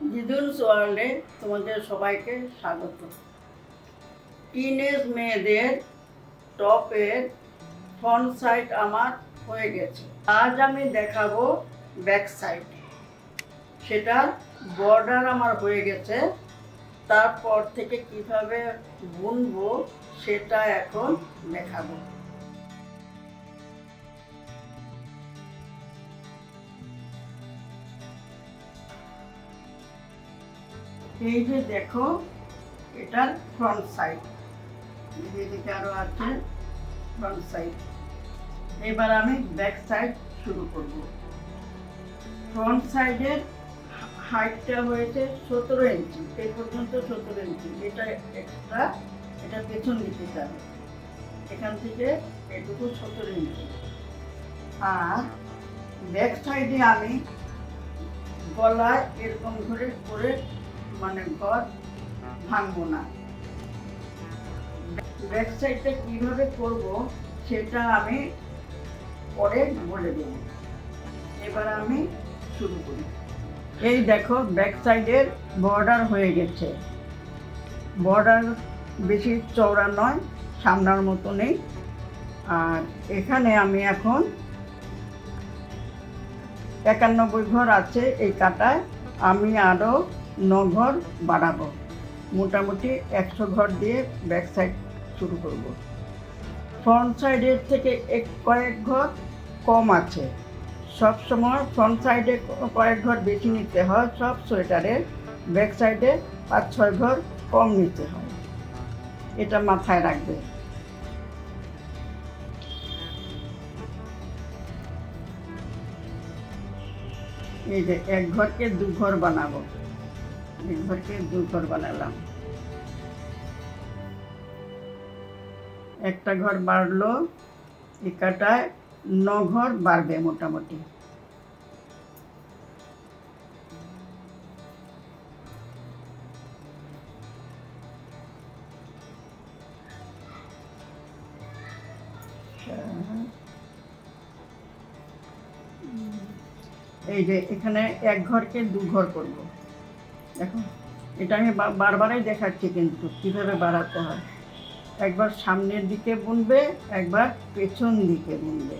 জিদুনস ওয়ার্ল্ডে তোমাদের সবাইকে স্বাগত। টিনেজ মেয়েদের টপের ফ্রন্ট সাইড আমার হয়ে গেছে। আজ আমি দেখাবো ব্যাক সাইড। সেটা বর্ডার আমার হয়ে গেছে, তারপর থেকে কিভাবে বুনবো সেটা এখন দেখাবো। এই যে দেখো, এটার ফ্রন্ট সাইড, যেদিকে আরো আছে ফ্রন্ট সাইড। এবার আমি ব্যাক সাইড শুরু করব। ফ্রন্ট সাইডের হাইটটা হয়েছে 17 ইঞ্চি, এই পর্যন্ত 17 ইঞ্চি। এটা এক্সট্রা, এটা পেছন দিকে যাবে, এখান থেকে এটুকু 17 ইঞ্চি। আর ব্যাক সাইডে আমি গলায় এরকম করে মানে ঘর ভাঙবো না। ব্যাক সাইডটা কিভাবে করব সেটা আমি পরে বলে দেব। এবার আমি শুরু করি। এই দেখো, ব্যাক সাইডের বর্ডার হয়ে গেছে। বর্ডার বেশি চওড়া নয়, সামনার মতো নেই। আর এখানে আমি এখন 91 ঘর আছে এই কাটায়, আমি আরও 9 ঘর বাড়াবো। মোটামুটি 100 ঘর দিয়ে ব্যাক সাইড শুরু করব। ফ্রন্ট সাইডের থেকে কয়েক ঘর কম আছে। সব সময় ফ্রন্ট সাইডে কয়েক ঘর বেশি নিতে হয়, সব সোয়েটারের ব্যাক সাইডে 5-6 ঘর কম নিতে হয়, এটা মাথায় রাখবে। এই যে 1 ঘরকে 2 ঘর বানাবো, 1 ঘরকে 2 ঘর বানালাম। একটা ঘর বাড়লো, এই কাটায় 9 ঘর বাড়বে মোটামুটি। এই যে এখানে 1 ঘরকে 2 ঘর করব। দেখো, এটা আমি বারবারই দেখাচ্ছি কিন্তু কিভাবে বাড়াতে হয়। একবার সামনের দিকে বুনবে, একবার পেছন দিকে বুনবে।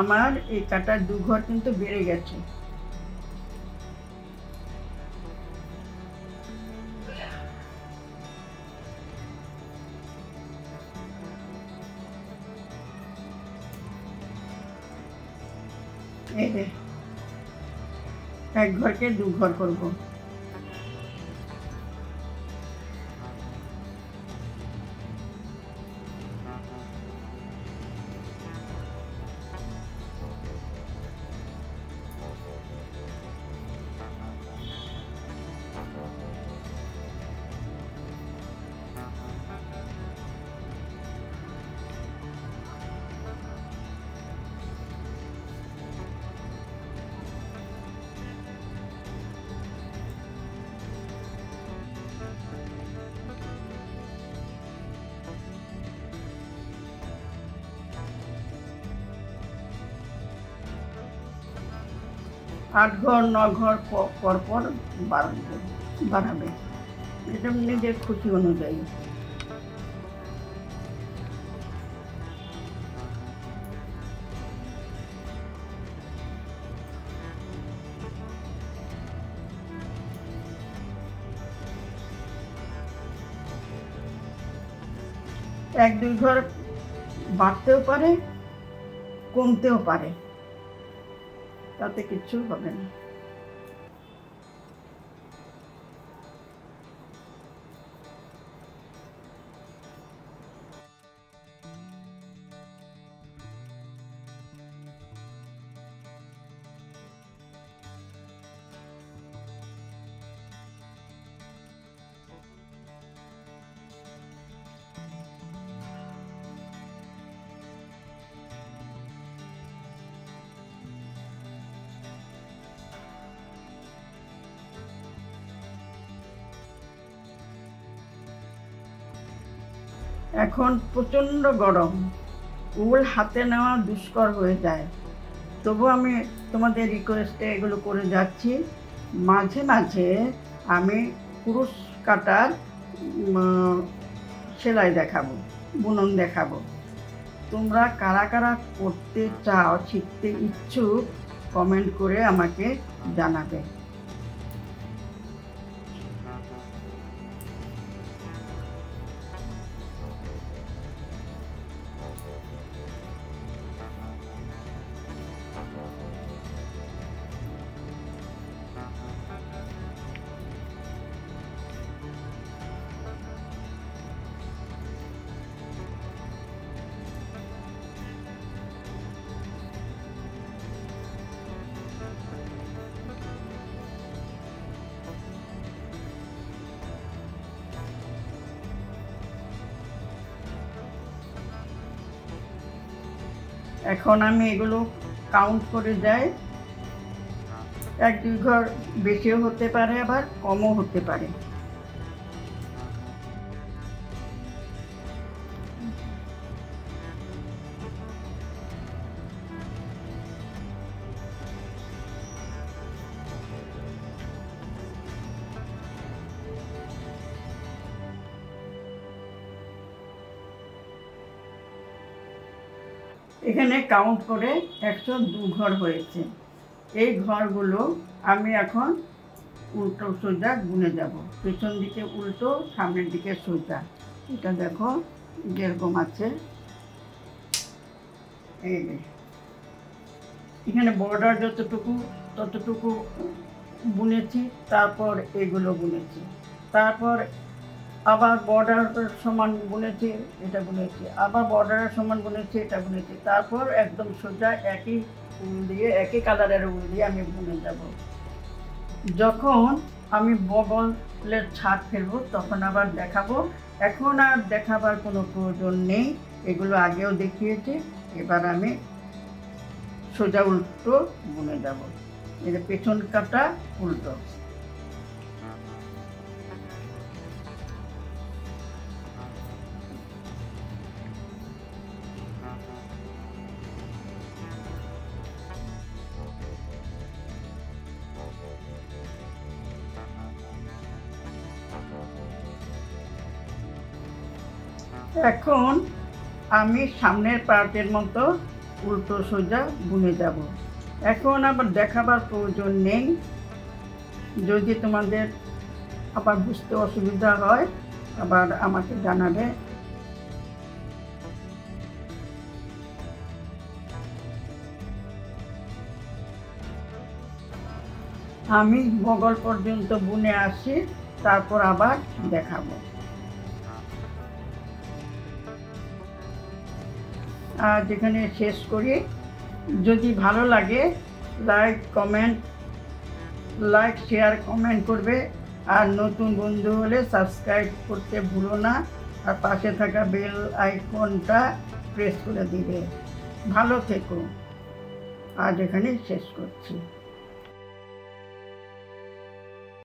আমার এই কাটার 2 ঘর কিন্তু বেড়ে গেছে। এই যে 1 ঘরকে 2 ঘর করব। আট ঘর 9 ঘর পর পর বাড়াবে, এটা নিজের খুশি অনুযায়ী। এক 2 ঘর বাড়তেও পারে, কমতেও পারে, তাতে কিচ্ছু হবে না। এখন প্রচণ্ড গরম, উল হাতে নেওয়া দুষ্কর হয়ে যায়। তবু আমি তোমাদের রিকোয়েস্টে এগুলো করে যাচ্ছি। মাঝে মাঝে আমি কুরুশ কাটার সেলাই দেখাবো, বুনন দেখাবো। তোমরা কারা কারা করতে চাও, শিখতে ইচ্ছুক, কমেন্ট করে আমাকে জানাবে। এখন আমি এগুলো কাউন্ট করে যাই। 1-2 ঘর বেশিও হতে পারে, আবার কমও হতে পারে। এখানে কাউন্ট করে 102 ঘর হয়েছে। এই ঘরগুলো আমি এখন উল্টো সোজা গুনে যাব। পেছন দিকে উল্টো, সামনের দিকে সোজা। এটা দেখো যেরকম আছে। এই যে এখানে বর্ডার যতটুকু ততটুকু বুনেছি, তারপর এগুলো বুনেছি, তারপর আবার বর্ডারের সমান বুনেছি, এটা বুনেছি, আবার বর্ডারের সমান বুনেছি, এটা বুনেছি, তারপর একদম সোজা একই উল দিয়ে, একই কালারের উল দিয়ে আমি বুনে যাব। যখন আমি বগলের ছাদ ফেলবো তখন আবার দেখাবো। এখন আর দেখাবার কোনো প্রয়োজন নেই, এগুলো আগেও দেখিয়েছি। এবার আমি সোজা উল্টো বুনে যাব। এটা পেছন কাটা উল্টো। এখন আমি সামনের পার্টের মতো উল্টো সোজা বুনে যাব। এখন আবার দেখাবার প্রয়োজন নেই। যদি তোমাদের আবার বুঝতে অসুবিধা হয় আবার আমাকে জানাবে। আমি বগল পর্যন্ত বুনে আসি, তারপর আবার দেখাবো। আজ এখানে শেষ করি। যদি ভালো লাগে লাইক শেয়ার কমেন্ট করবে। আর নতুন বন্ধু হলে সাবস্ক্রাইব করতে ভুলো না, আর পাশে থাকা বেল আইকনটা প্রেস করে দিবে। ভালো থেকো। আজ এখানে শেষ করছি।